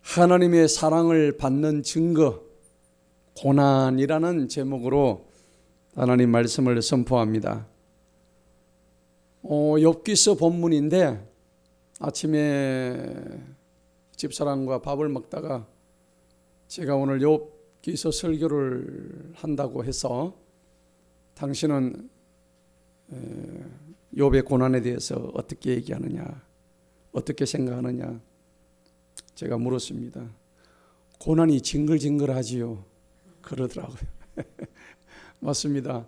하나님의 사랑을 받는 증거, 고난이라는 제목으로 하나님 말씀을 선포합니다. 욥기서 본문인데 아침에 집사람과 밥을 먹다가 제가 오늘 욥기서 설교를 한다고 해서 당신은 욥의 고난에 대해서 어떻게 얘기하느냐, 어떻게 생각하느냐 제가 물었습니다. 고난이 징글징글하지요. 그러더라고요. 맞습니다.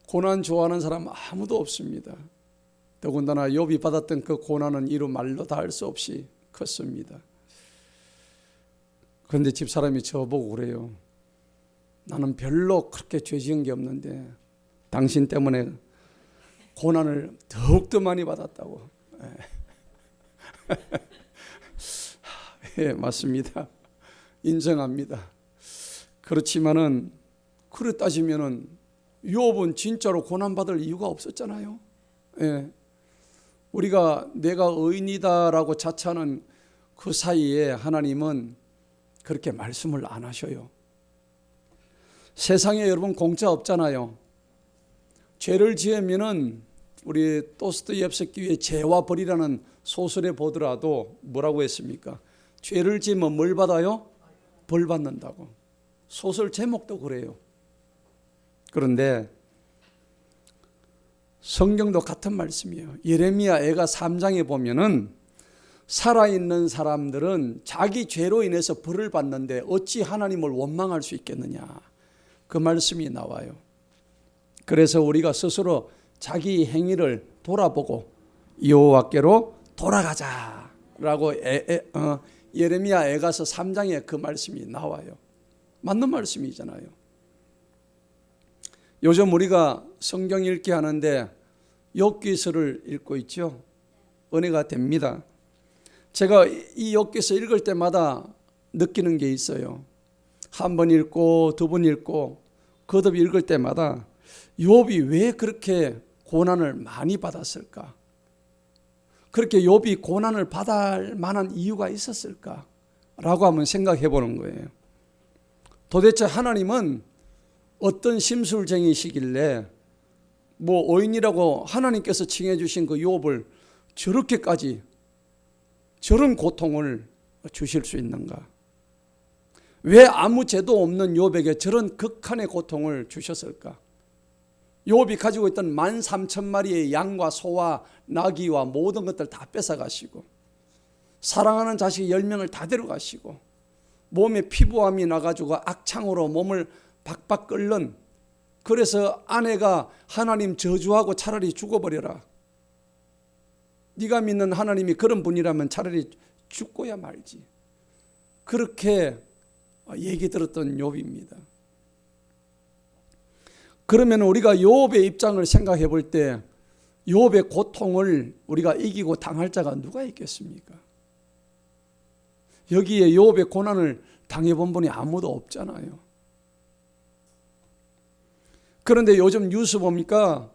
고난 좋아하는 사람 아무도 없습니다. 더군다나 욥이 받았던 그 고난은 이루 말로 다 할 수 없이 컸습니다. 그런데 집사람이 저보고 그래요. 나는 별로 그렇게 죄 지은 게 없는데 당신 때문에 고난을 더욱더 많이 받았다고. 예, 맞습니다. 인정합니다. 그렇지만은 그래 따지면은 욥은 진짜로 고난받을 이유가 없었잖아요. 예. 우리가 내가 의인이다라고 자처하는 그 사이에 하나님은 그렇게 말씀을 안 하셔요. 세상에 여러분 공짜 없잖아요. 죄를 지으면은 우리 도스토옙스키의 죄와 벌이라는 소설에 보더라도 뭐라고 했습니까? 죄를 지으면 뭘 받아요? 벌 받는다고. 소설 제목도 그래요. 그런데 성경도 같은 말씀이에요. 예레미야 애가 3장에 보면은 살아있는 사람들은 자기 죄로 인해서 벌을 받는데 어찌 하나님을 원망할 수 있겠느냐, 그 말씀이 나와요. 그래서 우리가 스스로 자기 행위를 돌아보고 여호와께로 돌아가자라고 예레미야 애가서 3장에 그 말씀이 나와요. 맞는 말씀이잖아요. 요즘 우리가 성경 읽기 하는데 욥기서를 읽고 있죠. 은혜가 됩니다. 제가 이 욥기서 읽을 때마다 느끼는 게 있어요. 한 번 읽고 두 번 읽고 거듭 읽을 때마다 욥이 왜 그렇게 고난을 많이 받았을까? 그렇게 욥이 고난을 받을 만한 이유가 있었을까? 라고 한번 생각해 보는 거예요. 도대체 하나님은 어떤 심술쟁이시길래 의인이라고 하나님께서 칭해 주신 그 욥을 저렇게까지 저런 고통을 주실 수 있는가? 왜 아무 죄도 없는 욥에게 저런 극한의 고통을 주셨을까? 욥이 가지고 있던 13,000마리의 양과 소와 나귀와 모든 것들 다 뺏어가시고 사랑하는 자식 10명을 다 데려가시고 몸에 피부암이 나가지고 악창으로 몸을 박박 끓는, 그래서 아내가 하나님 저주하고 차라리 죽어버려라. 네가 믿는 하나님이 그런 분이라면 차라리 죽고야 말지. 그렇게 얘기 들었던 욥입니다. 그러면 우리가 욥의 입장을 생각해 볼 때 욥의 고통을 우리가 이기고 당할 자가 누가 있겠습니까? 여기에 욥의 고난을 당해본 분이 아무도 없잖아요. 그런데 요즘 뉴스 보니까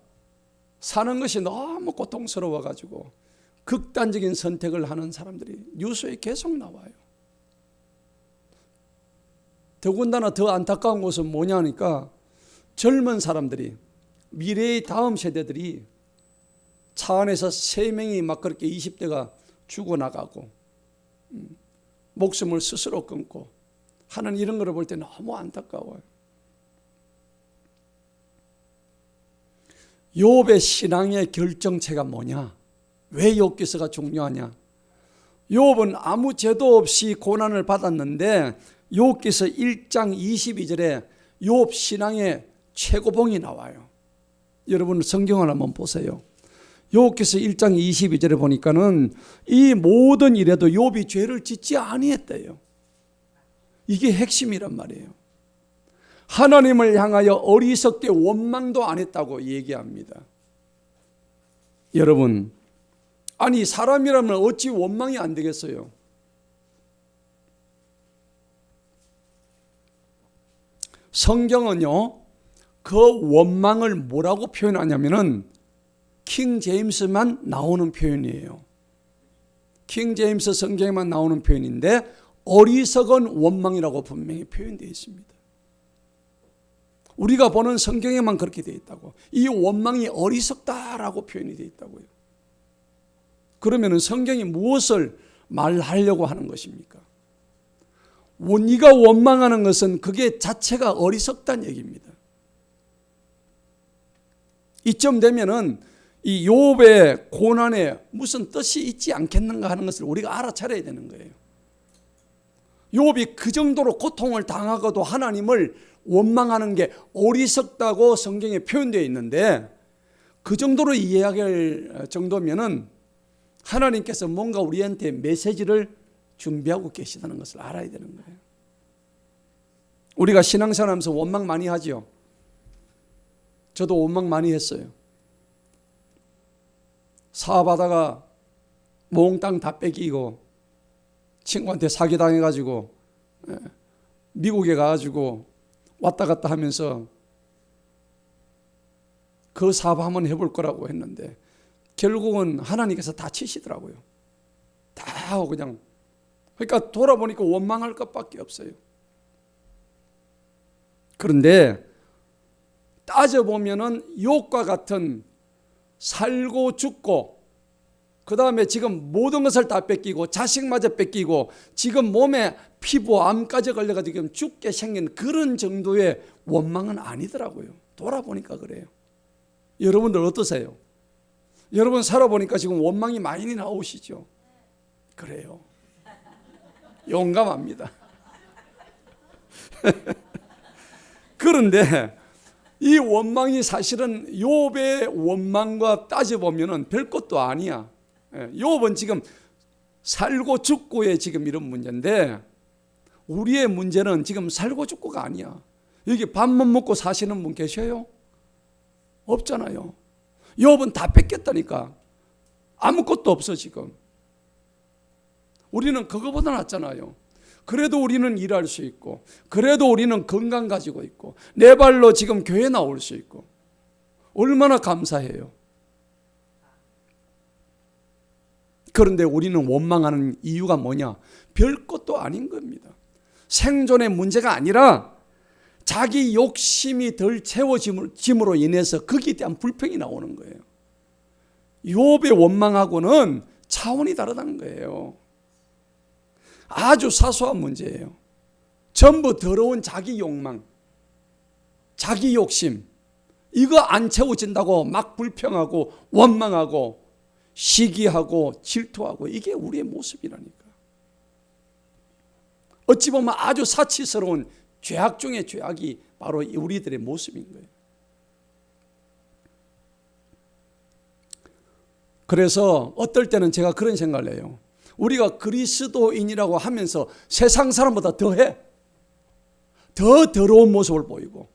사는 것이 너무 고통스러워가지고 극단적인 선택을 하는 사람들이 뉴스에 계속 나와요. 더군다나 더 안타까운 것은 뭐냐니까 젊은 사람들이, 미래의 다음 세대들이 차 안에서 3명이 막 그렇게 20대가 죽어나가고 목숨을 스스로 끊고 하는 이런 걸 볼 때 너무 안타까워요. 욥의 신앙의 결정체가 뭐냐? 왜 욥기서가 중요하냐? 욥은 아무 죄도 없이 고난을 받았는데 욥기서 1장 22절에 욥 신앙의 최고봉이 나와요. 여러분 성경을 한번 보세요. 욥기서 1장 22절에 보니까는 이 모든 일에도 욥이 죄를 짓지 아니했대요. 이게 핵심이란 말이에요. 하나님을 향하여 어리석게 원망도 안 했다고 얘기합니다. 여러분, 아니 사람이라면 어찌 원망이 안 되겠어요? 성경은요, 그 원망을 뭐라고 표현하냐면은 킹 제임스만 나오는 표현이에요. 킹 제임스 성경에만 나오는 표현인데 어리석은 원망이라고 분명히 표현되어 있습니다. 우리가 보는 성경에만 그렇게 되어 있다고. 이 원망이 어리석다라고 표현이 되어 있다고요. 그러면 성경이 무엇을 말하려고 하는 것입니까? 네가 원망하는 것은 그게 자체가 어리석다는 얘기입니다. 이쯤 되면은 이 욥의 고난에 무슨 뜻이 있지 않겠는가 하는 것을 우리가 알아차려야 되는 거예요. 욥이 그 정도로 고통을 당하고도 하나님을 원망하는 게 어리석다고 성경에 표현되어 있는데, 그 정도로 이해할 정도면은 하나님께서 뭔가 우리한테 메시지를 준비하고 계시다는 것을 알아야 되는 거예요. 우리가 신앙생활하면서 원망 많이 하죠. 저도 원망 많이 했어요. 사업하다가 몽땅 다 뺏기고 친구한테 사기당해가지고 미국에 가가지고 왔다 갔다 하면서 그 사업 한번 해볼 거라고 했는데 결국은 하나님께서 다 치시더라고요. 다 하고 그냥. 그러니까 돌아보니까 원망할 것밖에 없어요. 그런데 따져보면은 욥과 같은 살고 죽고 그 다음에 지금 모든 것을 다 뺏기고 자식마저 뺏기고 지금 몸에 피부 암까지 걸려가지고 지금 죽게 생긴 그런 정도의 원망은 아니더라고요. 돌아보니까 그래요. 여러분들 어떠세요? 여러분 살아보니까 지금 원망이 많이 나오시죠? 그래요. 용감합니다. 그런데 이 원망이 사실은 욥의 원망과 따져보면 별 것도 아니야. 욥은 지금 살고 죽고의 지금 이런 문제인데 우리의 문제는 지금 살고 죽고가 아니야. 여기 밥만 먹고 사시는 분 계셔요? 없잖아요. 욥은 다 뺏겼다니까. 아무것도 없어 지금. 우리는 그거보다 낫잖아요. 그래도 우리는 일할 수 있고, 그래도 우리는 건강 가지고 있고, 내 발로 지금 교회 나올 수 있고, 얼마나 감사해요. 그런데 우리는 원망하는 이유가 뭐냐? 별 것도 아닌 겁니다. 생존의 문제가 아니라 자기 욕심이 덜 채워짐으로 인해서 거기에 대한 불평이 나오는 거예요. 욥의 원망하고는 차원이 다르다는 거예요. 아주 사소한 문제예요. 전부 더러운 자기 욕망, 자기 욕심, 이거 안 채워진다고 막 불평하고 원망하고 시기하고 질투하고, 이게 우리의 모습이라니까. 어찌 보면 아주 사치스러운 죄악 중의 죄악이 바로 우리들의 모습인 거예요. 그래서 어떨 때는 제가 그런 생각을 해요. 우리가 그리스도인이라고 하면서 세상 사람보다 더해. 더 더러운 모습을 보이고,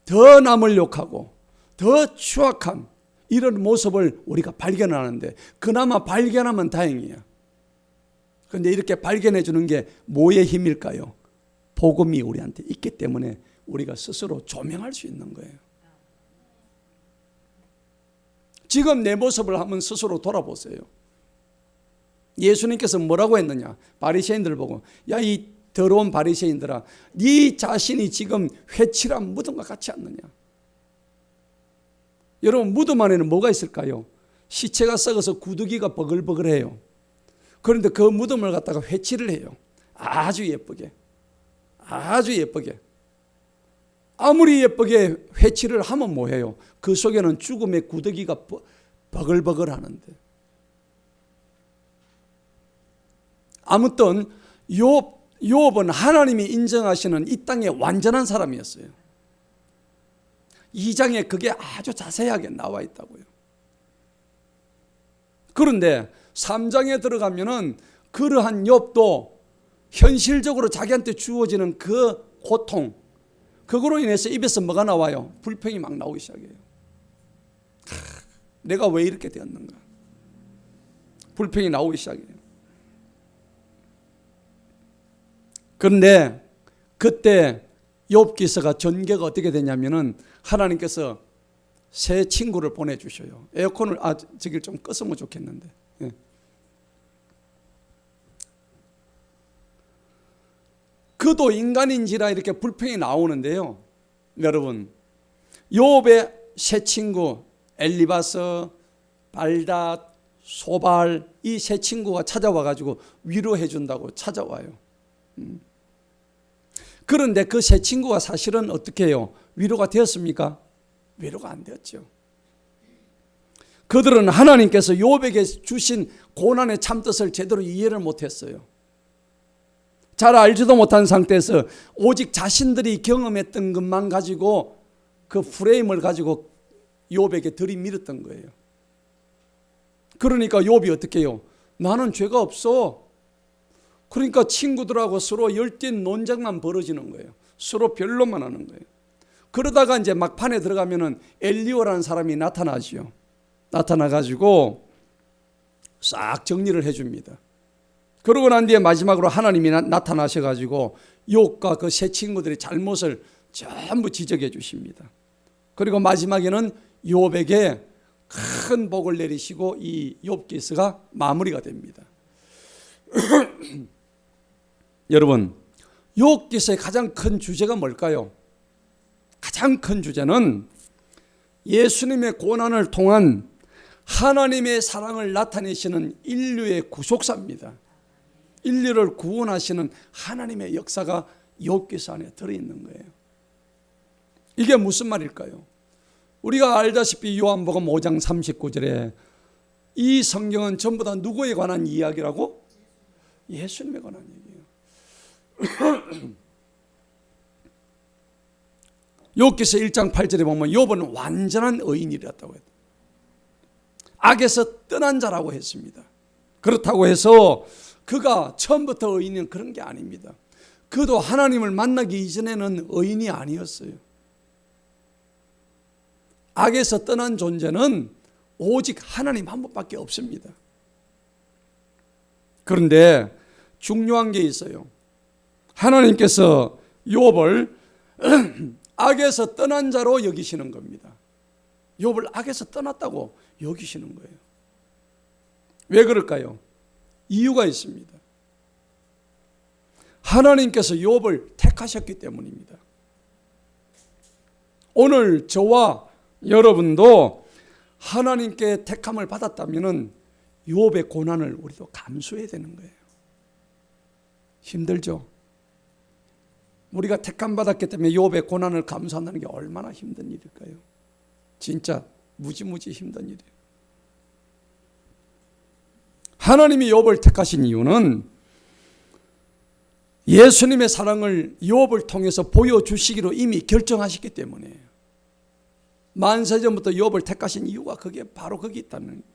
더 남을 욕하고, 더 추악한 이런 모습을 우리가 발견하는데, 그나마 발견하면 다행이야. 그런데 이렇게 발견해 주는 게 뭐의 힘일까요? 복음이 우리한테 있기 때문에 우리가 스스로 조명할 수 있는 거예요. 지금 내 모습을 한번 스스로 돌아보세요. 예수님께서 뭐라고 했느냐? 바리새인들을 보고, 야, 이 더러운 바리새인들아, 네 자신이 지금 회칠한 무덤과 같지 않느냐? 여러분, 무덤 안에는 뭐가 있을까요? 시체가 썩어서 구더기가 버글버글해요. 그런데 그 무덤을 갖다가 회칠을 해요. 아주 예쁘게, 아주 예쁘게. 아무리 예쁘게 회칠을 하면 뭐해요? 그 속에는 죽음의 구더기가 버글버글하는데. 아무튼 욥은 하나님이 인정하시는 이 땅의 완전한 사람이었어요. 2장에 그게 아주 자세하게 나와 있다고요. 그런데 3장에 들어가면은 그러한 욥도 현실적으로 자기한테 주어지는 그 고통, 그거로 인해서 입에서 뭐가 나와요? 불평이 막 나오기 시작해요. 내가 왜 이렇게 되었는가? 불평이 나오기 시작해요. 그런데 그때 욥기서가 전개가 어떻게 되냐면은 하나님께서 새 친구를 보내주셔요. 에어컨을 저길 좀 껐으면 좋겠는데. 예. 그도 인간인지라 이렇게 불평이 나오는데요. 여러분, 욥의 세 친구 엘리바스, 발닷, 소발, 이 세 친구가 찾아와 가지고 위로해 준다고 찾아와요. 그런데 그 세 친구가 사실은 어떻게 해요? 위로가 되었습니까? 위로가 안 되었죠. 그들은 하나님께서 욥에게 주신 고난의 참뜻을 제대로 이해를 못했어요. 잘 알지도 못한 상태에서 오직 자신들이 경험했던 것만 가지고 그 프레임을 가지고 욥에게 들이밀었던 거예요. 그러니까 욥이 어떻게 해요? 나는 죄가 없어. 그러니까 친구들하고 서로 열띤 논쟁만 벌어지는 거예요. 서로 변론만 하는 거예요. 그러다가 이제 막판에 들어가면은 엘리오라는 사람이 나타나죠. 나타나가지고 싹 정리를 해줍니다. 그러고 난 뒤에 마지막으로 하나님이 나타나셔가지고 욥과 그 세 친구들의 잘못을 전부 지적해 주십니다. 그리고 마지막에는 욥에게 큰 복을 내리시고 이 욥기서가 마무리가 됩니다. 여러분, 욥기서의 가장 큰 주제가 뭘까요? 가장 큰 주제는 예수님의 고난을 통한 하나님의 사랑을 나타내시는 인류의 구속사입니다. 인류를 구원하시는 하나님의 역사가 욥기서 안에 들어있는 거예요. 이게 무슨 말일까요? 우리가 알다시피 요한복음 5장 39절에 이 성경은 전부 다 누구에 관한 이야기라고? 예수님에 관한 얘기예요. 욥기서 1장 8절에 보면 욥은 완전한 의인이었다고 했다. 악에서 떠난 자라고 했습니다. 그렇다고 해서 그가 처음부터 의인은 그런 게 아닙니다. 그도 하나님을 만나기 이전에는 의인이 아니었어요. 악에서 떠난 존재는 오직 하나님 한 분밖에 없습니다. 그런데 중요한 게 있어요. 하나님께서 욥을 악에서 떠난 자로 여기시는 겁니다. 욥을 악에서 떠났다고 여기시는 거예요. 왜 그럴까요? 이유가 있습니다. 하나님께서 욥을 택하셨기 때문입니다. 오늘 저와 여러분도 하나님께 택함을 받았다면 욥의 고난을 우리도 감수해야 되는 거예요. 힘들죠? 우리가 택함 받았기 때문에 욥의 고난을 감수한다는 게 얼마나 힘든 일일까요? 진짜 무지무지 힘든 일이에요. 하나님이 욥을 택하신 이유는 예수님의 사랑을 욥을 통해서 보여주시기로 이미 결정하셨기 때문이에요. 만세전부터 욥을 택하신 이유가 그게 바로 거기 있다는 겁니다.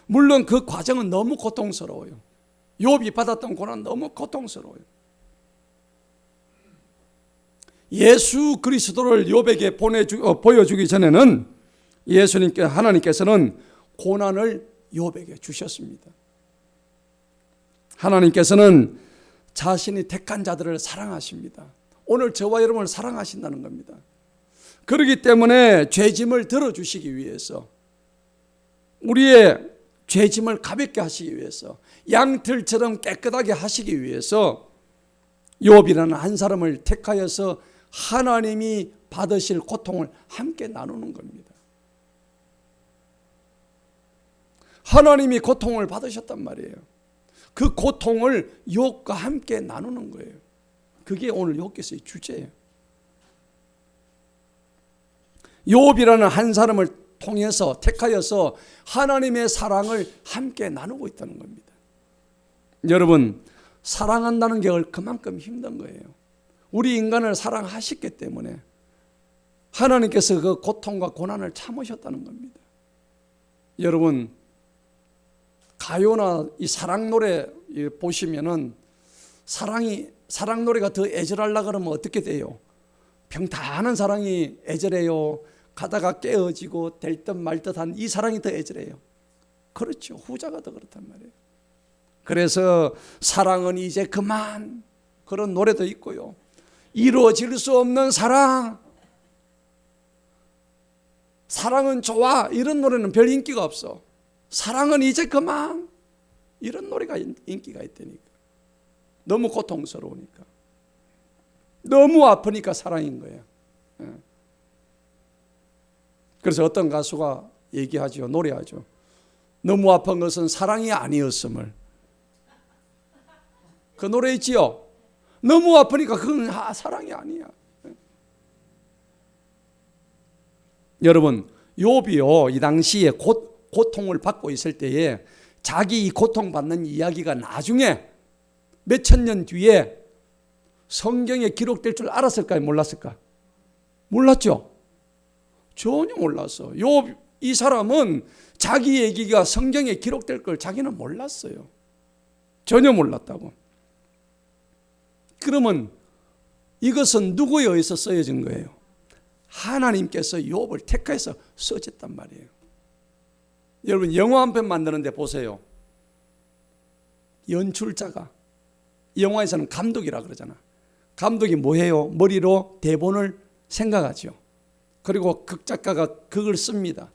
물론 그 과정은 너무 고통스러워요. 욥이 받았던 고난은 너무 고통스러워요. 예수 그리스도를 욥에게 보여주기 전에는 하나님께서는 고난을 욥에게 주셨습니다. 하나님께서는 자신이 택한 자들을 사랑하십니다. 오늘 저와 여러분을 사랑하신다는 겁니다. 그렇기 때문에 죄짐을 들어주시기 위해서, 우리의 죄짐을 가볍게 하시기 위해서, 양털처럼 깨끗하게 하시기 위해서 욥이라는 한 사람을 택하여서 하나님이 받으실 고통을 함께 나누는 겁니다. 하나님이 고통을 받으셨단 말이에요. 그 고통을 욥과 함께 나누는 거예요. 그게 오늘 욥기서의 주제예요. 욥이라는 한 사람을 통해서 택하여서 하나님의 사랑을 함께 나누고 있다는 겁니다. 여러분, 사랑한다는 게 그만큼 힘든 거예요. 우리 인간을 사랑하셨기 때문에 하나님께서 그 고통과 고난을 참으셨다는 겁니다. 여러분, 가요나 이 사랑 노래 보시면은 사랑 노래가 더 애절하려고 그러면 어떻게 돼요? 평탄한 사랑이 애절해요? 가다가 깨어지고 될 듯 말 듯한 이 사랑이 더 애절해요? 그렇죠. 후자가 더 그렇단 말이에요. 그래서 사랑은 이제 그만, 그런 노래도 있고요. 이루어질 수 없는 사랑, 사랑은 좋아, 이런 노래는 별 인기가 없어. 사랑은 이제 그만, 이런 노래가 인기가 있다니까. 너무 고통스러우니까. 너무 아프니까 사랑인 거예요. 그래서 어떤 가수가 얘기하죠. 노래하죠. 너무 아픈 것은 사랑이 아니었음을. 그 노래 있지요. 너무 아프니까 그건 사랑이 아니야. 여러분, 욥이요, 이 당시에 고통을 받고 있을 때에 자기 이 고통받는 이야기가 나중에 몇천 년 뒤에 성경에 기록될 줄 알았을까요? 몰랐을까? 몰랐죠? 전혀 몰랐어. 욥, 이 사람은 자기 얘기가 성경에 기록될 걸 자기는 몰랐어요. 전혀 몰랐다고. 그러면 이것은 누구에 의해서 쓰여진 거예요? 하나님께서 욥을 택해서 써졌단 말이에요. 여러분, 영화 한 편 만드는데 보세요. 연출자가, 영화에서는 감독이라 그러잖아. 감독이 뭐해요? 머리로 대본을 생각하죠. 그리고 극작가가 그걸 씁니다.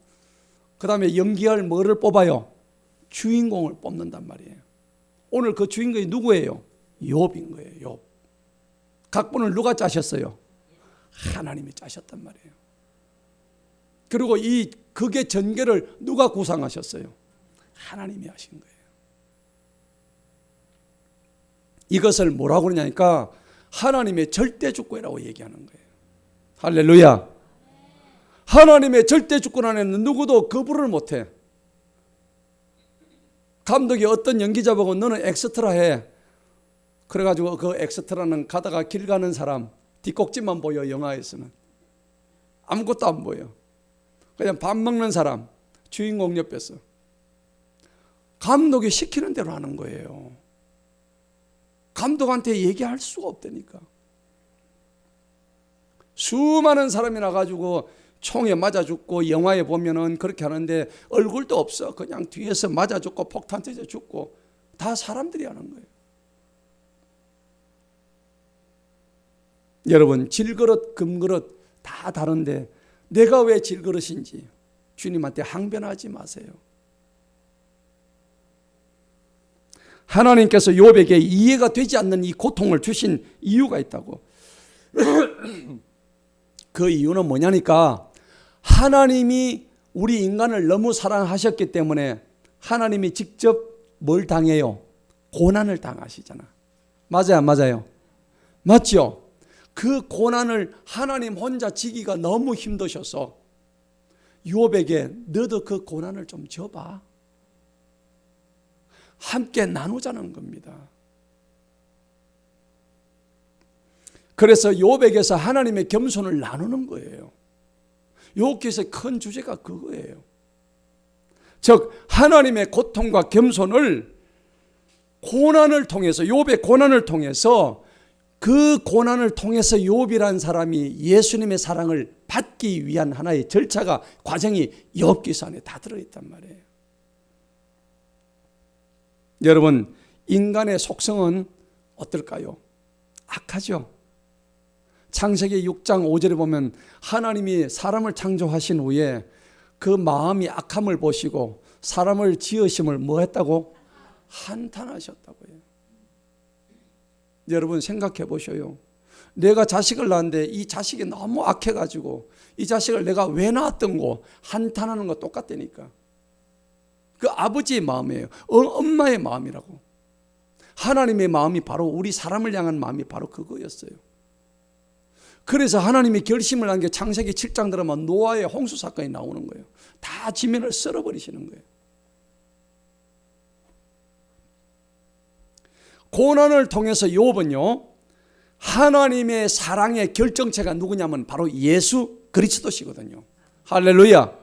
그 다음에 연기할 뭐를 뽑아요? 주인공을 뽑는단 말이에요. 오늘 그 주인공이 누구예요? 욥인 거예요. 욥. 각본을 누가 짜셨어요? 하나님이 짜셨단 말이에요. 그리고 이 극의 전개를 누가 구상하셨어요? 하나님이 하신 거예요. 이것을 뭐라고 그러냐니까 하나님의 절대주권이라고 얘기하는 거예요. 할렐루야. 하나님의 절대주권 안에는 누구도 거부를 못해. 감독이 어떤 연기자 보고 너는 엑스트라 해. 그래가지고 그 엑스트라는 가다가 길 가는 사람 뒷꼭지만 보여. 영화에서는 아무것도 안 보여. 그냥 밥 먹는 사람 주인공 옆에서. 감독이 시키는 대로 하는 거예요. 감독한테 얘기할 수가 없다니까. 수많은 사람이 나가지고 총에 맞아 죽고, 영화에 보면은 그렇게 하는데 얼굴도 없어. 그냥 뒤에서 맞아 죽고 폭탄 터져 죽고 다 사람들이 하는 거예요. 여러분, 질그릇 금그릇 다 다른데 내가 왜 질그릇인지 주님한테 항변하지 마세요. 하나님께서 욥에게 이해가 되지 않는 이 고통을 주신 이유가 있다고. 그 이유는 뭐냐니까 하나님이 우리 인간을 너무 사랑하셨기 때문에 하나님이 직접 뭘 당해요? 고난을 당하시잖아. 맞아요, 안 맞아요? 맞죠? 그 고난을 하나님 혼자 지기가 너무 힘드셔서 욥에게 너도 그 고난을 좀 져봐. 함께 나누자는 겁니다. 그래서 욥에게서 하나님의 겸손을 나누는 거예요. 욥기서의 큰 주제가 그거예요. 즉 하나님의 고통과 겸손을 고난을 통해서, 욥의 고난을 통해서, 그 고난을 통해서 욥이라는 사람이 예수님의 사랑을 받기 위한 하나의 절차가, 과정이 욥기서 안에 다 들어있단 말이에요. 여러분, 인간의 속성은 어떨까요? 악하죠. 창세기 6장 5절에 보면 하나님이 사람을 창조하신 후에 그 마음이 악함을 보시고 사람을 지으심을 뭐 했다고? 한탄하셨다고요. 여러분 생각해 보셔요. 내가 자식을 낳았는데 이 자식이 너무 악해가지고 이 자식을 내가 왜 낳았던고 한탄하는 거 똑같다니까. 그 아버지의 마음이에요. 엄마의 마음이라고. 하나님의 마음이 바로, 우리 사람을 향한 마음이 바로 그거였어요. 그래서 하나님이 결심을 한 게 창세기 7장 들어가면 노아의 홍수 사건이 나오는 거예요. 다 지면을 썰어버리시는 거예요. 고난을 통해서 욥은요, 하나님의 사랑의 결정체가 누구냐면 바로 예수 그리스도시거든요. 할렐루야.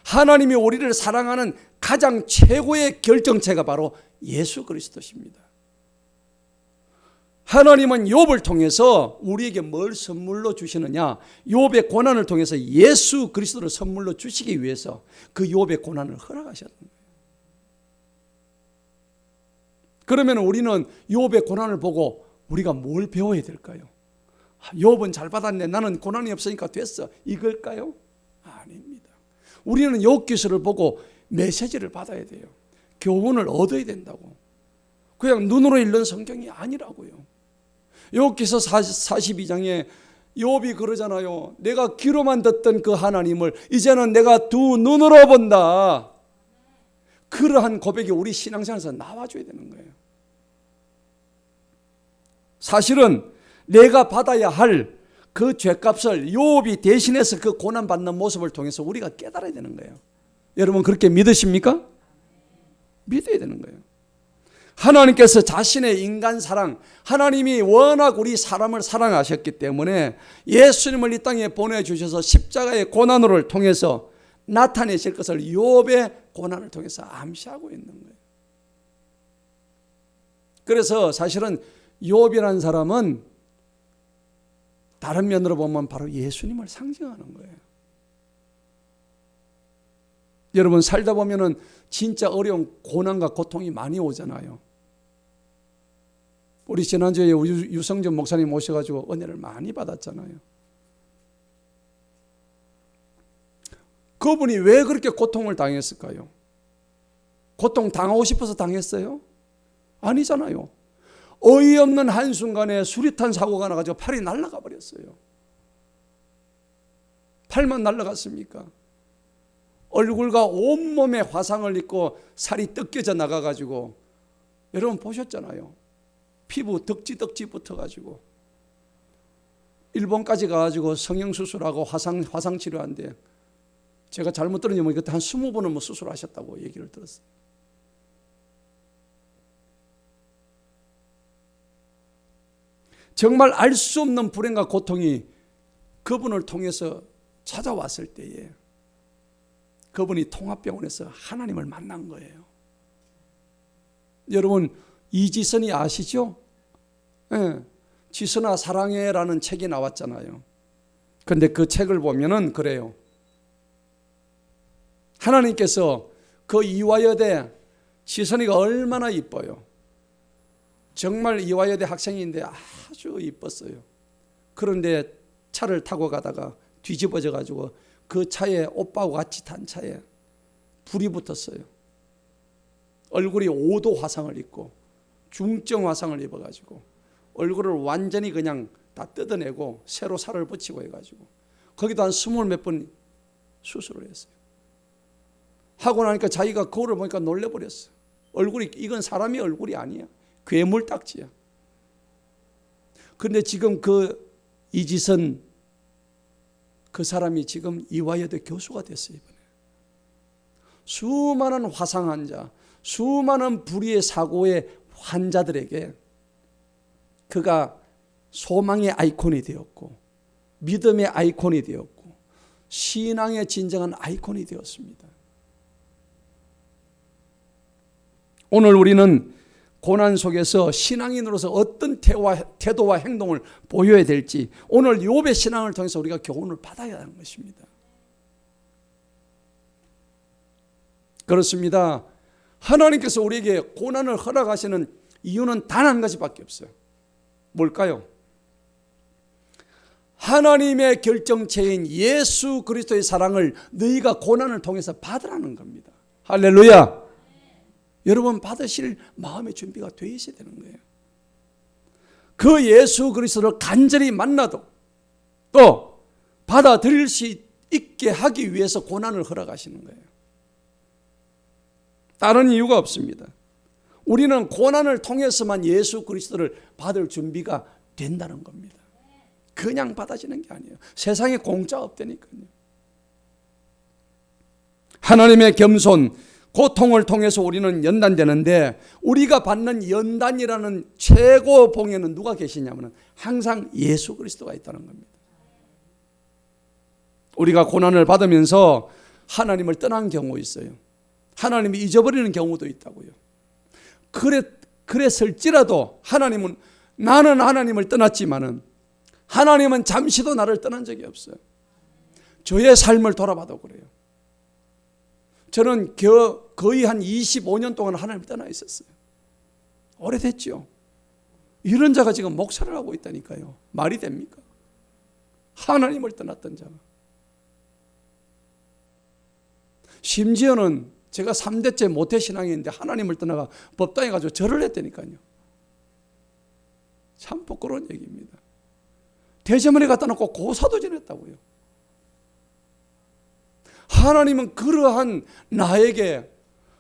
하나님이 우리를 사랑하는 가장 최고의 결정체가 바로 예수 그리스도십니다. 하나님은 욥을 통해서 우리에게 뭘 선물로 주시느냐? 욥의 고난을 통해서 예수 그리스도를 선물로 주시기 위해서 그 욥의 고난을 허락하셨는 거예요. 그러면 우리는 욥의 고난을 보고 우리가 뭘 배워야 될까요? 욥은 잘 받았네, 나는 고난이 없으니까 됐어, 이걸까요? 아닙니다. 우리는 욥기서를 보고 메시지를 받아야 돼요. 교훈을 얻어야 된다고. 그냥 눈으로 읽는 성경이 아니라고요. 욥기서 42장에 욥이 그러잖아요. 내가 귀로만 듣던 그 하나님을 이제는 내가 두 눈으로 본다. 그러한 고백이 우리 신앙생활에서 나와줘야 되는 거예요. 사실은 내가 받아야 할 그 죄값을 욥이 대신해서 그 고난받는 모습을 통해서 우리가 깨달아야 되는 거예요. 여러분 그렇게 믿으십니까? 믿어야 되는 거예요. 하나님께서 자신의 인간 사랑, 하나님이 워낙 우리 사람을 사랑하셨기 때문에 예수님을 이 땅에 보내주셔서 십자가의 고난을 통해서 나타내실 것을 욥의 고난을 통해서 암시하고 있는 거예요. 그래서 사실은 욥이라는 사람은 다른 면으로 보면 바로 예수님을 상징하는 거예요. 여러분 살다 보면은 진짜 어려운 고난과 고통이 많이 오잖아요. 우리 지난주에 유성전 목사님 오셔가지고 은혜를 많이 받았잖아요. 그분이 왜 그렇게 고통을 당했을까요? 고통 당하고 싶어서 당했어요? 아니잖아요. 어이없는 한순간에 수리탄 사고가 나가지고 팔이 날아가 버렸어요. 팔만 날아갔습니까? 얼굴과 온몸에 화상을 입고 살이 뜯겨져 나가가지고 여러분 보셨잖아요. 피부 덕지 붙어가지고 일본까지 가가지고 성형수술하고 화상치료한데 제가 잘못 들었는지 그때 한 20번은 뭐 수술하셨다고 얘기를 들었어요. 정말 알 수 없는 불행과 고통이 그분을 통해서 찾아왔을 때에 그분이 통합병원에서 하나님을 만난 거예요. 여러분 이지선이 아시죠? 네. 지선아 사랑해라는 책이 나왔잖아요. 그런데 그 책을 보면은 그래요. 하나님께서 그 이화여대 지선이가 얼마나 이뻐요. 정말 이화여대 학생인데 아주 이뻤어요. 그런데 차를 타고 가다가 뒤집어져 가지고 그 차에 오빠하고 같이 탄 차에 불이 붙었어요. 얼굴이 5도 화상을 입고 중증 화상을 입어가지고 얼굴을 완전히 그냥 다 뜯어내고 새로 살을 붙이고 해가지고 거기도 한 20몇 번 수술을 했어요. 하고 나니까 자기가 거울을 보니까 놀래버렸어요. 얼굴이 이건 사람의 얼굴이 아니야. 괴물 딱지야. 그런데 지금 그 이지선 그 사람이 지금 이화여대 교수가 됐어요. 이번에. 수많은 화상 환자, 수많은 불의의 사고의 환자들에게 그가 소망의 아이콘이 되었고 믿음의 아이콘이 되었고 신앙의 진정한 아이콘이 되었습니다. 오늘 우리는 고난 속에서 신앙인으로서 어떤 태도와 행동을 보여야 될지 오늘 욥의 신앙을 통해서 우리가 교훈을 받아야 하는 것입니다. 그렇습니다. 하나님께서 우리에게 고난을 허락하시는 이유는 단 한 가지밖에 없어요. 뭘까요? 하나님의 결정체인 예수 그리스도의 사랑을 너희가 고난을 통해서 받으라는 겁니다. 할렐루야. 여러분 받으실 마음의 준비가 되어 있어야 되는 거예요. 그 예수 그리스도를 간절히 만나도 또 받아들일 수 있게 하기 위해서 고난을 허락하시는 거예요. 다른 이유가 없습니다. 우리는 고난을 통해서만 예수 그리스도를 받을 준비가 된다는 겁니다. 그냥 받아지는 게 아니에요. 세상에 공짜 없다니까요. 하나님의 겸손, 고통을 통해서 우리는 연단되는데 우리가 받는 연단이라는 최고 봉에는 누가 계시냐면 항상 예수 그리스도가 있다는 겁니다. 우리가 고난을 받으면서 하나님을 떠난 경우 있어요. 하나님이 잊어버리는 경우도 있다고요. 그랬을지라도 하나님은 나는 하나님을 떠났지만은 하나님은 잠시도 나를 떠난 적이 없어요. 저의 삶을 돌아봐도 그래요. 저는 거의 한 25년 동안 하나님을 떠나 있었어요. 오래됐죠. 이런 자가 지금 목사를 하고 있다니까요. 말이 됩니까? 하나님을 떠났던 자가. 심지어는 제가 3대째 모태신앙인데 하나님을 떠나가 법당에 가서 절을 했다니까요. 참 부끄러운 얘기입니다. 대제문에 갖다 놓고 고사도 지냈다고요. 하나님은 그러한 나에게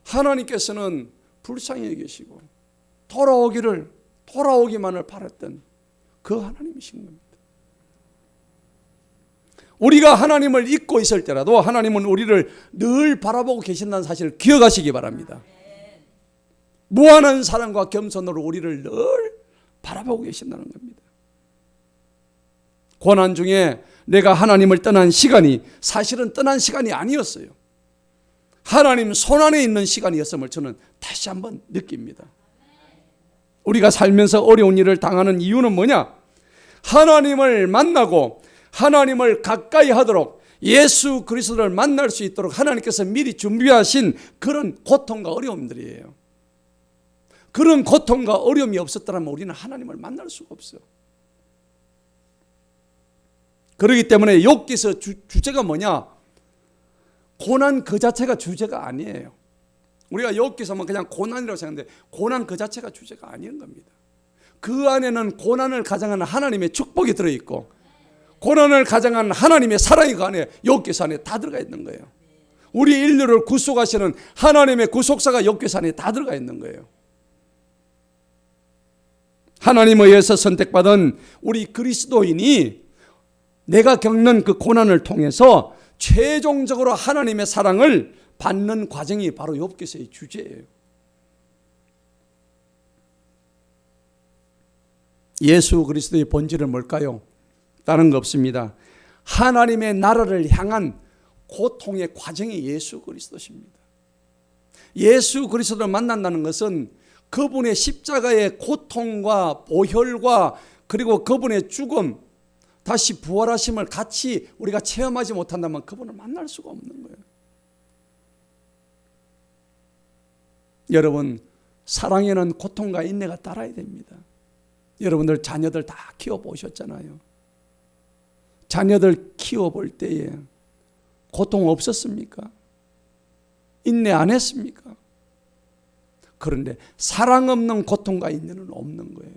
하나님께서는 불쌍히 여기시고 돌아오기만을 바랐던 그 하나님이신 겁니다. 우리가 하나님을 잊고 있을 때라도 하나님은 우리를 늘 바라보고 계신다는 사실을 기억하시기 바랍니다. 무한한 사랑과 겸손으로 우리를 늘 바라보고 계신다는 겁니다. 고난 중에 내가 하나님을 떠난 시간이 사실은 떠난 시간이 아니었어요. 하나님 손안에 있는 시간이었음을 저는 다시 한번 느낍니다. 우리가 살면서 어려운 일을 당하는 이유는 뭐냐? 하나님을 만나고 하나님을 가까이 하도록 예수 그리스도를 만날 수 있도록 하나님께서 미리 준비하신 그런 고통과 어려움들이에요. 그런 고통과 어려움이 없었더라면 우리는 하나님을 만날 수가 없어요. 그렇기 때문에 욥기서 주제가 뭐냐? 고난 그 자체가 주제가 아니에요. 우리가 욥기서만 그냥 고난이라고 생각하는데 고난 그 자체가 주제가 아닌 겁니다. 그 안에는 고난을 가장하는 하나님의 축복이 들어있고 고난을 가장하는 하나님의 사랑이 그 안에 욥기서 안에 다 들어가 있는 거예요. 우리 인류를 구속하시는 하나님의 구속사가 욥기서 안에 다 들어가 있는 거예요. 하나님에 의해서 선택받은 우리 그리스도인이 내가 겪는 그 고난을 통해서 최종적으로 하나님의 사랑을 받는 과정이 바로 욥기서의 주제예요. 예수 그리스도의 본질은 뭘까요? 다른 거 없습니다. 하나님의 나라를 향한 고통의 과정이 예수 그리스도십니다. 예수 그리스도를 만난다는 것은 그분의 십자가의 고통과 보혈과 그리고 그분의 죽음, 다시 부활하심을 같이 우리가 체험하지 못한다면 그분을 만날 수가 없는 거예요. 여러분, 사랑에는 고통과 인내가 따라야 됩니다. 여러분들 자녀들 다 키워보셨잖아요. 자녀들 키워볼 때에 고통 없었습니까? 인내 안 했습니까? 그런데 사랑 없는 고통과 인내는 없는 거예요.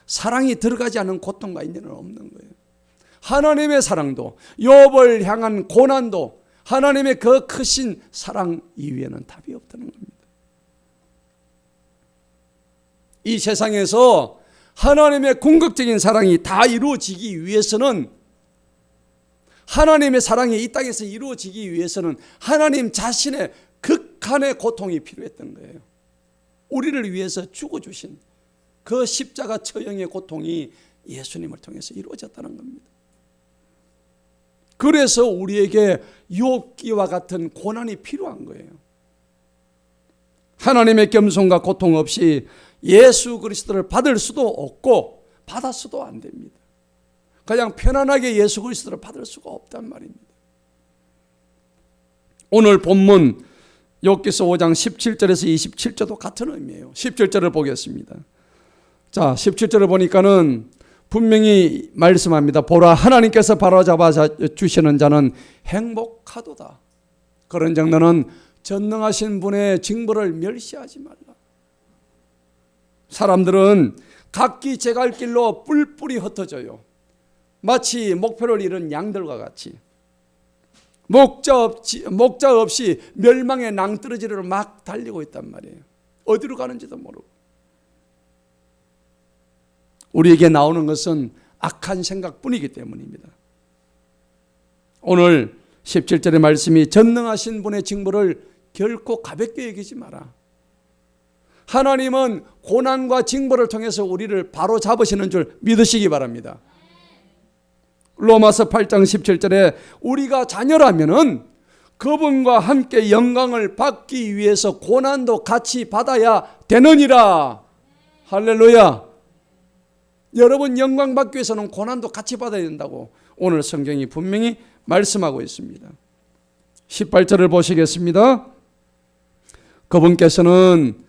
사랑이 들어가지 않은 고통과 인내는 없는 거예요. 하나님의 사랑도 욥을 향한 고난도 하나님의 그 크신 사랑 이외에는 답이 없다는 겁니다. 이 세상에서 하나님의 궁극적인 사랑이 다 이루어지기 위해서는 하나님의 사랑이 이 땅에서 이루어지기 위해서는 하나님 자신의 극한의 고통이 필요했던 거예요. 우리를 위해서 죽어주신 그 십자가 처형의 고통이 예수님을 통해서 이루어졌다는 겁니다. 그래서 우리에게 욥기와 같은 고난이 필요한 거예요. 하나님의 겸손과 고통 없이 예수 그리스도를 받을 수도 없고 받았어도 안 됩니다. 그냥 편안하게 예수 그리스도를 받을 수가 없단 말입니다. 오늘 본문 욥기서 5장 17절에서 27절도 같은 의미예요. 17절을 보겠습니다. 자, 17절을 보니까는 분명히 말씀합니다. 보라, 하나님께서 바로잡아 주시는 자는 행복하도다. 그런즉 너는 전능하신 분의 징벌을 멸시하지 말라. 사람들은 각기 제갈 길로 뿔뿔이 흩어져요. 마치 목표를 잃은 양들과 같이 목자 없이 멸망의 낭떠러지로 막 달리고 있단 말이에요. 어디로 가는지도 모르고. 우리에게 나오는 것은 악한 생각뿐이기 때문입니다. 오늘 17절의 말씀이 전능하신 분의 징벌을 결코 가볍게 여기지 마라. 하나님은 고난과 징벌을 통해서 우리를 바로 잡으시는 줄 믿으시기 바랍니다. 로마서 8장 17절에 우리가 자녀라면은 그분과 함께 영광을 받기 위해서 고난도 같이 받아야 되느니라. 할렐루야. 여러분, 영광 받기 위해서는 고난도 같이 받아야 된다고 오늘 성경이 분명히 말씀하고 있습니다. 18절을 보시겠습니다. 그분께서는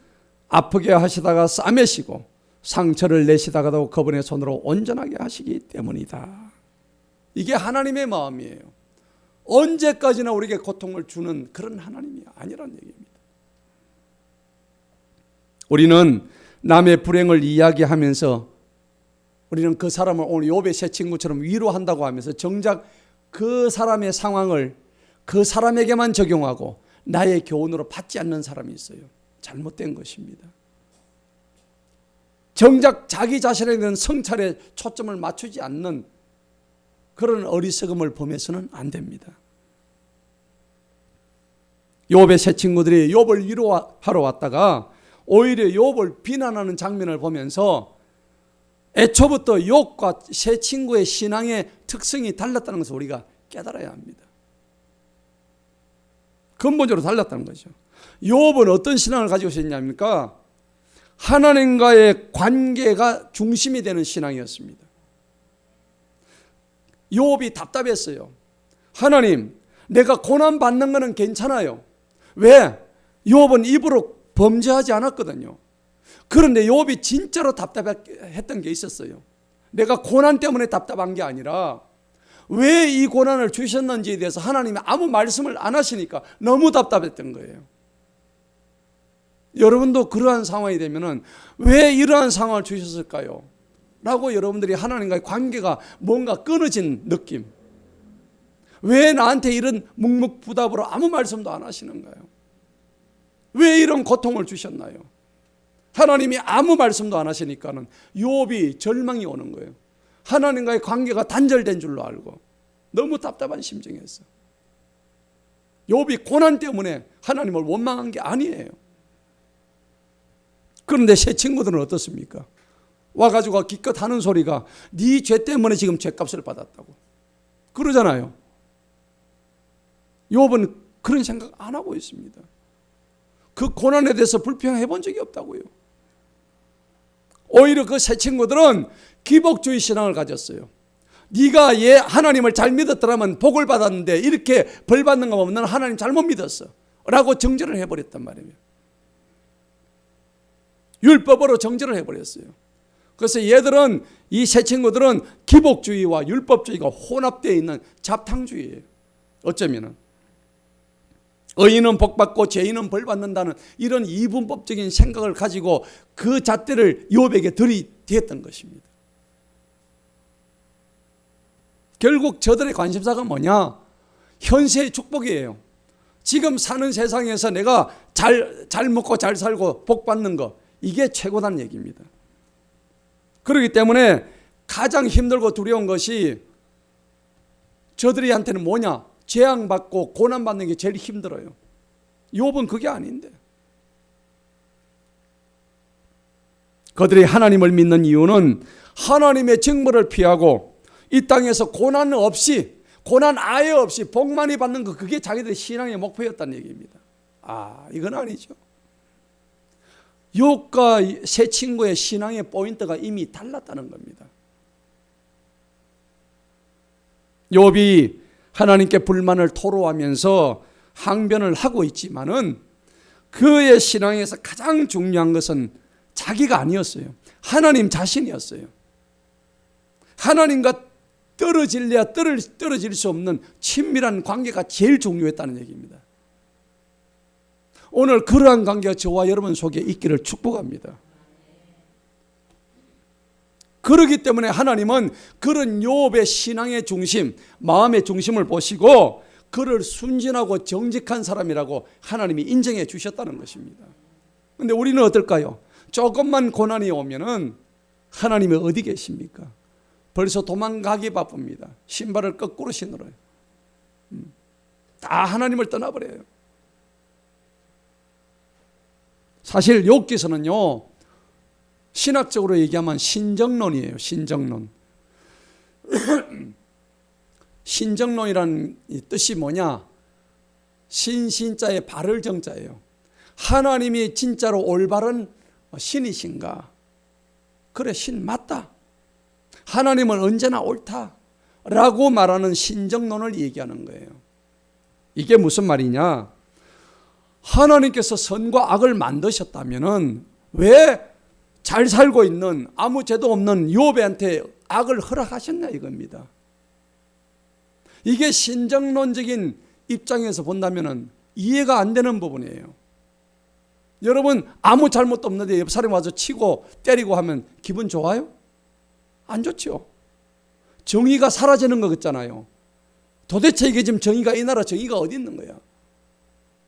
아프게 하시다가 싸매시고 상처를 내시다가도 그분의 손으로 온전하게 하시기 때문이다. 이게 하나님의 마음이에요. 언제까지나 우리에게 고통을 주는 그런 하나님이 아니란 얘기입니다. 우리는 남의 불행을 이야기하면서 우리는 그 사람을 오늘 욥의 세 친구처럼 위로한다고 하면서 정작 그 사람의 상황을 그 사람에게만 적용하고 나의 교훈으로 받지 않는 사람이 있어요. 잘못된 것입니다. 정작 자기 자신에 대한 성찰에 초점을 맞추지 않는 그런 어리석음을 범해서는 안 됩니다. 욥의 세 친구들이 욥을 위로하러 왔다가 오히려 욥을 비난하는 장면을 보면서 애초부터 욥과 세 친구의 신앙의 특성이 달랐다는 것을 우리가 깨달아야 합니다. 근본적으로 달랐다는 거죠. 욥은 어떤 신앙을 가지고 있었냐니까 하나님과의 관계가 중심이 되는 신앙이었습니다. 욥이 답답했어요. 하나님, 내가 고난 받는 것은 괜찮아요. 왜? 욥은 입으로 범죄하지 않았거든요. 그런데 욥이 진짜로 답답했던 게 있었어요. 내가 고난 때문에 답답한 게 아니라 왜 이 고난을 주셨는지에 대해서 하나님이 아무 말씀을 안 하시니까 너무 답답했던 거예요. 여러분도 그러한 상황이 되면은 왜 이러한 상황을 주셨을까요? 라고 여러분들이 하나님과의 관계가 뭔가 끊어진 느낌. 왜 나한테 이런 묵묵부답으로 아무 말씀도 안 하시는가요? 왜 이런 고통을 주셨나요? 하나님이 아무 말씀도 안 하시니까는 욥이 절망이 오는 거예요. 하나님과의 관계가 단절된 줄로 알고 너무 답답한 심정이었어. 욥이 고난 때문에 하나님을 원망한 게 아니에요. 그런데 새 친구들은 어떻습니까? 와가지고 기껏 하는 소리가 네 죄 때문에 지금 죄값을 받았다고 그러잖아요. 욥은 그런 생각 안 하고 있습니다. 그 고난에 대해서 불평해 본 적이 없다고요. 오히려 그 새 친구들은 기복주의 신앙을 가졌어요. 네가 하나님을 잘 믿었더라면 복을 받았는데 이렇게 벌 받는 거 보면 너는 하나님 잘못 믿었어 라고 정죄를 해버렸단 말이에요. 율법으로 정죄를 해버렸어요. 그래서 얘들은, 이 새 친구들은 기복주의와 율법주의가 혼합되어 있는 잡탕주의예요. 어쩌면은 의인은 복받고 죄인은 벌받는다는 이런 이분법적인 생각을 가지고 그 잣대를 욥에게 들이댔던 것입니다. 결국 저들의 관심사가 뭐냐? 현세의 축복이에요. 지금 사는 세상에서 내가 잘 먹고 잘 살고 복 받는 거, 이게 최고다는 얘기입니다. 그렇기 때문에 가장 힘들고 두려운 것이 저들이한테는 뭐냐? 재앙받고 고난받는 게 제일 힘들어요. 욥은 그게 아닌데. 그들이 하나님을 믿는 이유는 하나님의 징벌을 피하고 이 땅에서 고난 없이, 고난 아예 없이 복만이 받는 거, 그게 자기들의 신앙의 목표였다는 얘기입니다. 이건 아니죠. 욥과 세 친구의 신앙의 포인트가 이미 달랐다는 겁니다. 욥이 하나님께 불만을 토로하면서 항변을 하고 있지만은 그의 신앙에서 가장 중요한 것은 자기가 아니었어요. 하나님 자신이었어요. 하나님과 떨어질래야 떨어질 수 없는 친밀한 관계가 제일 중요했다는 얘기입니다. 오늘 그러한 관계가 저와 여러분 속에 있기를 축복합니다. 그렇기 때문에 하나님은 그런 욥의 신앙의 중심, 마음의 중심을 보시고 그를 순진하고 정직한 사람이라고 하나님이 인정해 주셨다는 것입니다. 그런데 우리는 어떨까요? 조금만 고난이 오면은 하나님이 어디 계십니까? 벌써 도망가기 바쁩니다. 신발을 거꾸로 신으러요. 다 하나님을 떠나버려요. 사실 욥기서는요, 신학적으로 얘기하면 신정론이에요. 신정론. 신정론이라는 뜻이 뭐냐? 신자의 발을 정자예요. 하나님이 진짜로 올바른 신이신가? 그래, 신 맞다. 하나님은 언제나 옳다라고 말하는 신정론을 얘기하는 거예요. 이게 무슨 말이냐? 하나님께서 선과 악을 만드셨다면은 왜 잘 살고 있는 아무 죄도 없는 욥한테 악을 허락하셨냐 이겁니다. 이게 신정론적인 입장에서 본다면은 이해가 안 되는 부분이에요. 여러분, 아무 잘못도 없는데 옆 사람이 와서 치고 때리고 하면 기분 좋아요? 안 좋죠. 정의가 사라지는 것 같잖아요. 도대체 이게 지금 정의가, 이 나라 정의가 어디 있는 거야?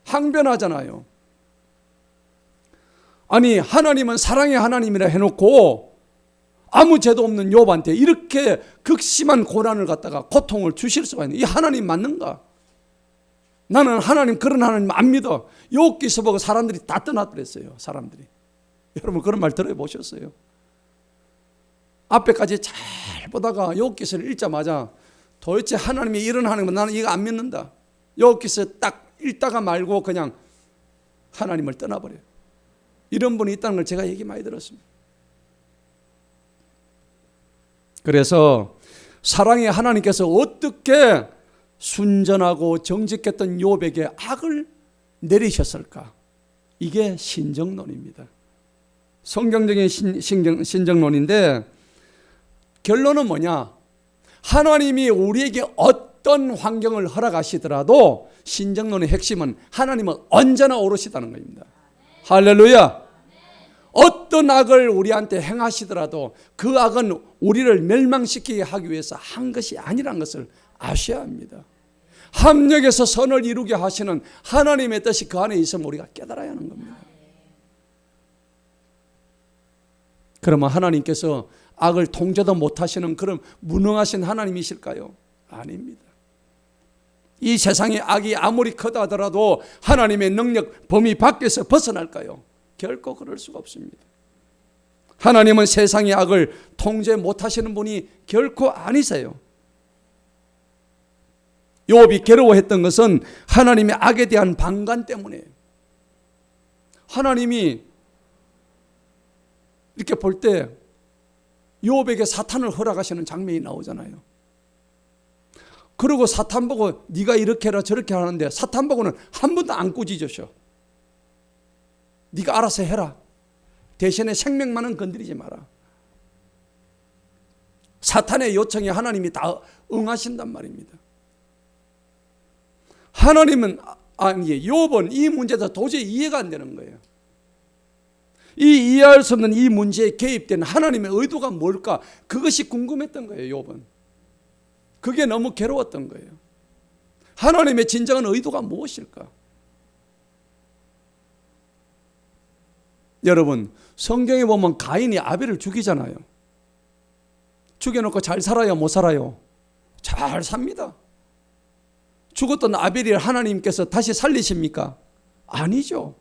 항변하잖아요. 아니, 하나님은 사랑의 하나님이라 해놓고 아무 죄도 없는 욥한테 이렇게 극심한 고난을 갖다가 고통을 주실 수가 있는, 이 하나님 맞는가? 나는 하나님, 그런 하나님 안 믿어. 욥기서 보고 사람들이 다 떠나버렸어요. 사람들이. 여러분 그런 말 들어보셨어요? 앞에까지 잘 보다가 욥기서를 읽자마자 도대체 하나님이 이런 하나님은 나는 이거 안 믿는다. 욥기서 딱 읽다가 말고 그냥 하나님을 떠나버려요. 이런 분이 있다는 걸 제가 얘기 많이 들었습니다. 그래서 사랑의 하나님께서 어떻게 순전하고 정직했던 욥에게 악을 내리셨을까? 이게 신정론입니다. 성경적인 신정론인데 결론은 뭐냐? 하나님이 우리에게 어떤 환경을 허락하시더라도 신정론의 핵심은 하나님은 언제나 오르시다는 겁니다. 할렐루야. 어떤 악을 우리한테 행하시더라도 그 악은 우리를 멸망시키게 하기 위해서 한 것이 아니라는 것을 아셔야 합니다. 합력해서 선을 이루게 하시는 하나님의 뜻이 그 안에 있으면 우리가 깨달아야 하는 겁니다. 그러면 하나님께서 악을 통제도 못하시는 그런 무능하신 하나님이실까요? 아닙니다. 이 세상의 악이 아무리 크다 하더라도 하나님의 능력 범위 밖에서 벗어날까요? 결코 그럴 수가 없습니다. 하나님은 세상의 악을 통제 못하시는 분이 결코 아니세요. 욥이 괴로워했던 것은 하나님의 악에 대한 방관 때문에, 하나님이 이렇게 볼 때 욥에게 사탄을 허락하시는 장면이 나오잖아요. 그리고 사탄 보고 네가 이렇게 해라 저렇게 하는데 사탄 보고는 한 번도 안 꾸짖으셔. 네가 알아서 해라. 대신에 생명만은 건드리지 마라. 사탄의 요청에 하나님이 다 응하신단 말입니다. 하나님은, 아니, 욥은 이 문제도 도저히 이해가 안 되는 거예요. 이 이해할 수 없는 이 문제에 개입된 하나님의 의도가 뭘까? 그것이 궁금했던 거예요. 욥은. 그게 너무 괴로웠던 거예요. 하나님의 진정한 의도가 무엇일까? 여러분, 성경에 보면 가인이 아벨을 죽이잖아요. 죽여놓고 잘 살아요, 못 살아요? 잘 삽니다. 죽었던 아벨을 하나님께서 다시 살리십니까? 아니죠.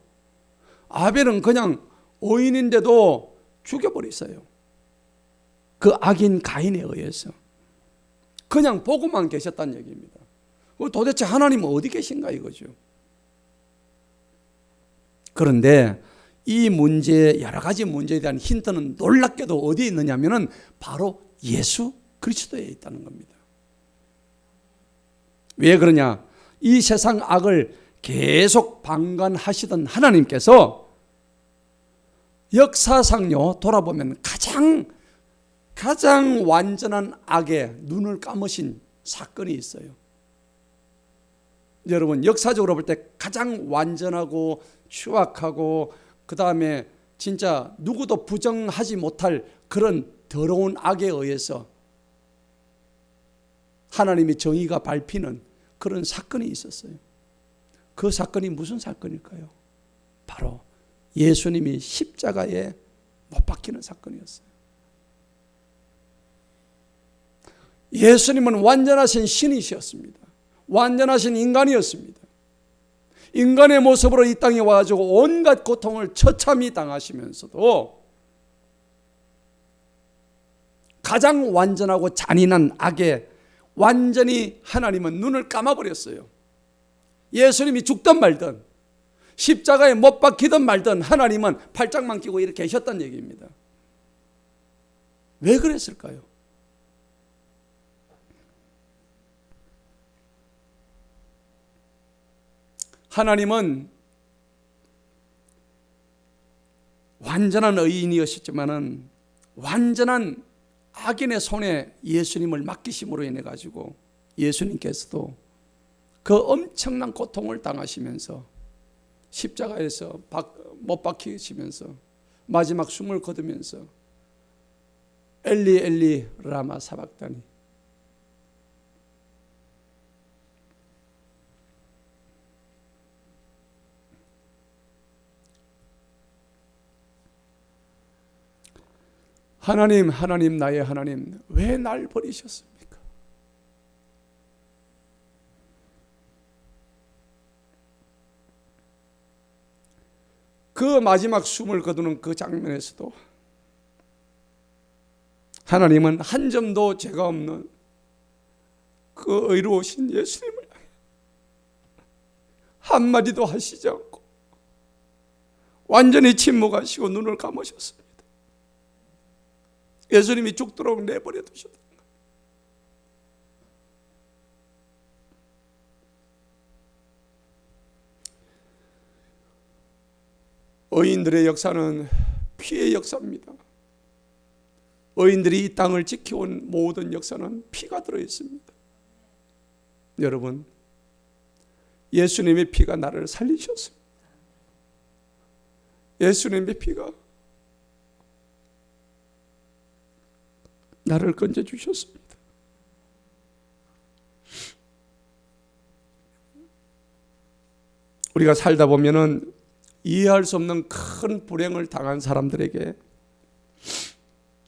아벨은 그냥 의인인데도 죽여버렸어요. 그 악인 가인에 의해서. 그냥 보고만 계셨다는 얘기입니다. 도대체 하나님은 어디 계신가 이거죠. 그런데 이 문제, 여러 가지 문제에 대한 힌트는 놀랍게도 어디에 있느냐면은 바로 예수 그리스도에 있다는 겁니다. 왜 그러냐? 이 세상 악을 계속 방관하시던 하나님께서 역사상요 돌아보면 가장 완전한 악에 눈을 감으신 사건이 있어요. 여러분, 역사적으로 볼 때 가장 완전하고 추악하고 그 다음에 진짜 누구도 부정하지 못할 그런 더러운 악에 의해서 하나님의 정의가 밟히는 그런 사건이 있었어요. 그 사건이 무슨 사건일까요? 바로 예수님이 십자가에 못 박히는 사건이었어요. 예수님은 완전하신 신이셨습니다. 완전하신 인간이었습니다. 인간의 모습으로 이 땅에 와가지고 온갖 고통을 처참히 당하시면서도 가장 완전하고 잔인한 악에 완전히 하나님은 눈을 감아버렸어요. 예수님이 죽든 말든 십자가에 못 박히든 말든 하나님은 팔짱만 끼고 이렇게 계셨다는 얘기입니다. 왜 그랬을까요? 하나님은 완전한 의인이었지만은 완전한 악인의 손에 예수님을 맡기심으로 인해 가지고 예수님께서도 그 엄청난 고통을 당하시면서 십자가에서 못 박히시면서 마지막 숨을 거두면서 엘리 엘리 라마 사박다니. 하나님, 하나님, 나의 하나님, 왜 날 버리셨습니까? 그 마지막 숨을 거두는 그 장면에서도 하나님은 한 점도 죄가 없는 그 의로우신 예수님을 한마디도 하시지 않고 완전히 침묵하시고 눈을 감으셨습니다. 예수님이 죽도록 내버려 두셨다. 의인들의 역사는 피의 역사입니다. 의인들이 이 땅을 지켜온 모든 역사는 피가 들어 있습니다. 여러분, 예수님의 피가 나를 살리셨습니다. 예수님의 피가 나를 건져주셨습니다. 우리가 살다 보면은 이해할 수 없는 큰 불행을 당한 사람들에게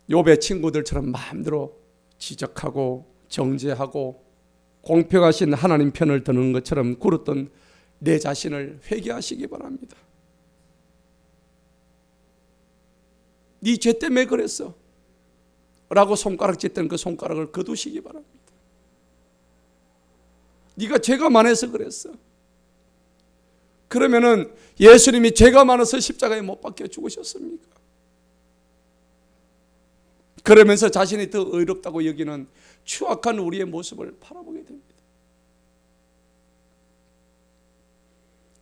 욥의 친구들처럼 마음대로 지적하고 정죄하고 공평하신 하나님 편을 드는 것처럼 굴었던 내 자신을 회개하시기 바랍니다. 네 죄 때문에 그랬어 라고 손가락질했던 그 손가락을 거두시기 바랍니다. 네가 죄가 많아서 그랬어. 그러면은 예수님이 죄가 많아서 십자가에 못 박혀 죽으셨습니까? 그러면서 자신이 더 의롭다고 여기는 추악한 우리의 모습을 바라보게 됩니다.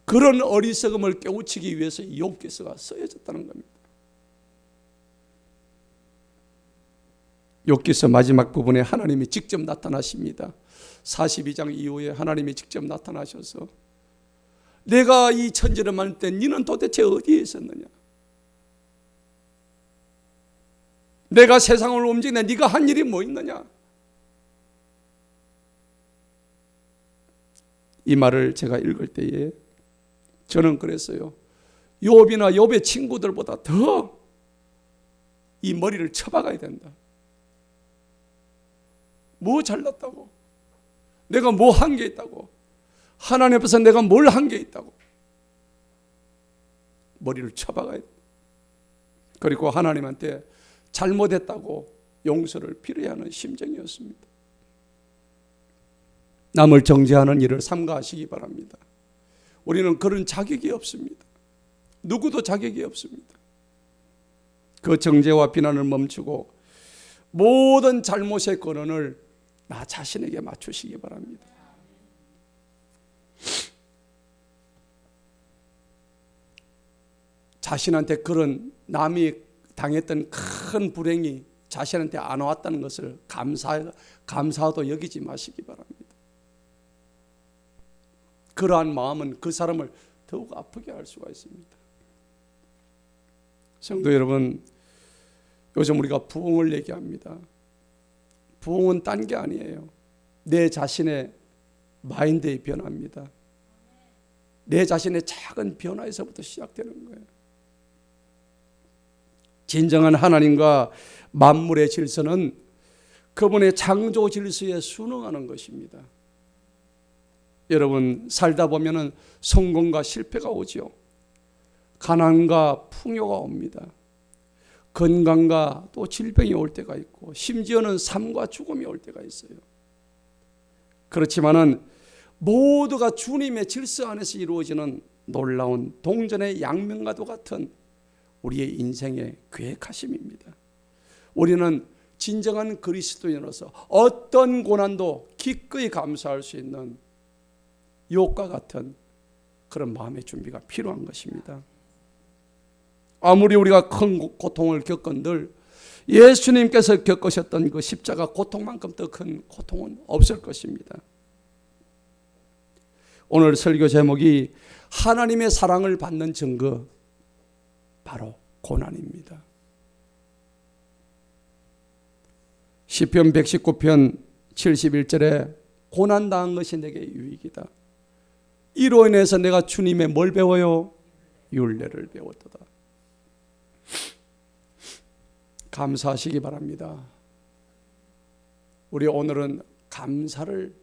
그런 어리석음을 깨우치기 위해서 욥기서가 쓰여졌다는 겁니다. 욥기서 마지막 부분에 하나님이 직접 나타나십니다. 42장 이후에 하나님이 직접 나타나셔서 내가 이 천지를 만들 때 너는 도대체 어디에 있었느냐? 내가 세상을 움직이는 네가 한 일이 뭐 있느냐? 이 말을 제가 읽을 때에 저는 그랬어요. 욥이나 욥의 친구들보다 더 이 머리를 쳐박아야 된다. 뭐 잘났다고? 내가 뭐 한 게 있다고? 하나님 앞에서 내가 뭘 한 게 있다고? 머리를 쳐박아야 돼. 그리고 하나님한테 잘못했다고 용서를 빌어야 하는 심정이었습니다. 남을 정죄하는 일을 삼가하시기 바랍니다. 우리는 그런 자격이 없습니다. 누구도 자격이 없습니다. 그 정죄와 비난을 멈추고 모든 잘못의 권한을 나 자신에게 맞추시기 바랍니다. 자신한테 그런 남이 당했던 큰 불행이 자신한테 안 왔다는 것을 감사도 여기지 마시기 바랍니다. 그러한 마음은 그 사람을 더욱 아프게 할 수가 있습니다. 성도 여러분, 요즘 우리가 부흥을 얘기합니다. 부흥은 딴 게 아니에요. 내 자신의 마인드의 변화입니다. 내 자신의 작은 변화에서부터 시작되는 거예요. 진정한 하나님과 만물의 질서는 그분의 창조 질서에 순응하는 것입니다. 여러분, 살다 보면은 성공과 실패가 오죠. 가난과 풍요가 옵니다. 건강과 또 질병이 올 때가 있고 심지어는 삶과 죽음이 올 때가 있어요. 그렇지만은 모두가 주님의 질서 안에서 이루어지는 놀라운 동전의 양면과도 같은 우리의 인생의 계획하심입니다. 우리는 진정한 그리스도인으로서 어떤 고난도 기꺼이 감수할 수 있는 욥과 같은 그런 마음의 준비가 필요한 것입니다. 아무리 우리가 큰 고통을 겪은들 예수님께서 겪으셨던 그 십자가 고통만큼 더 큰 고통은 없을 것입니다. 오늘 설교 제목이 하나님의 사랑을 받는 증거, 바로 고난입니다. 시편 119편 71절에 고난당한 것이 내게 유익이다. 이로 인해서 내가 주님의 뭘 배워요? 율례를 배웠도다. 감사하시기 바랍니다. 우리 오늘은 감사를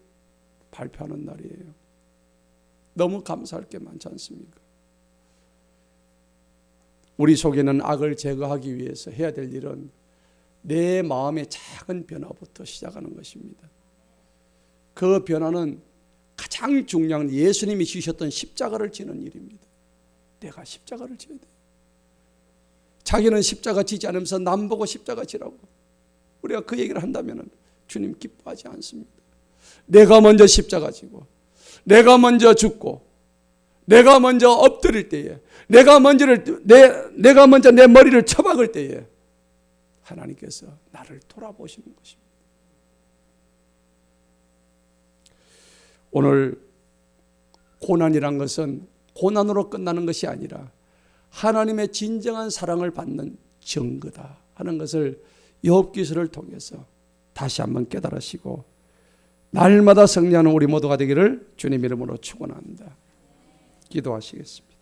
발표하는 날이에요. 너무 감사할 게 많지 않습니까? 우리 속에는 악을 제거하기 위해서 해야 될 일은 내 마음의 작은 변화부터 시작하는 것입니다. 그 변화는 가장 중요한 예수님이 지셨던 십자가를 지는 일입니다. 내가 십자가를 지어야 돼요. 자기는 십자가 지지 않으면서 남 보고 십자가 지라고 우리가 그 얘기를 한다면 주님 기뻐하지 않습니다. 내가 먼저 십자가 지고 내가 먼저 죽고 내가 먼저 엎드릴 때에 내가 먼저 내 머리를 쳐박을 때에 하나님께서 나를 돌아보시는 것입니다. 오늘 고난이란 것은 고난으로 끝나는 것이 아니라 하나님의 진정한 사랑을 받는 증거다 하는 것을 욥기서를 통해서 다시 한번 깨달으시고 날마다 승리하는 우리 모두가 되기를 주님 이름으로 축원합니다. 기도하시겠습니다.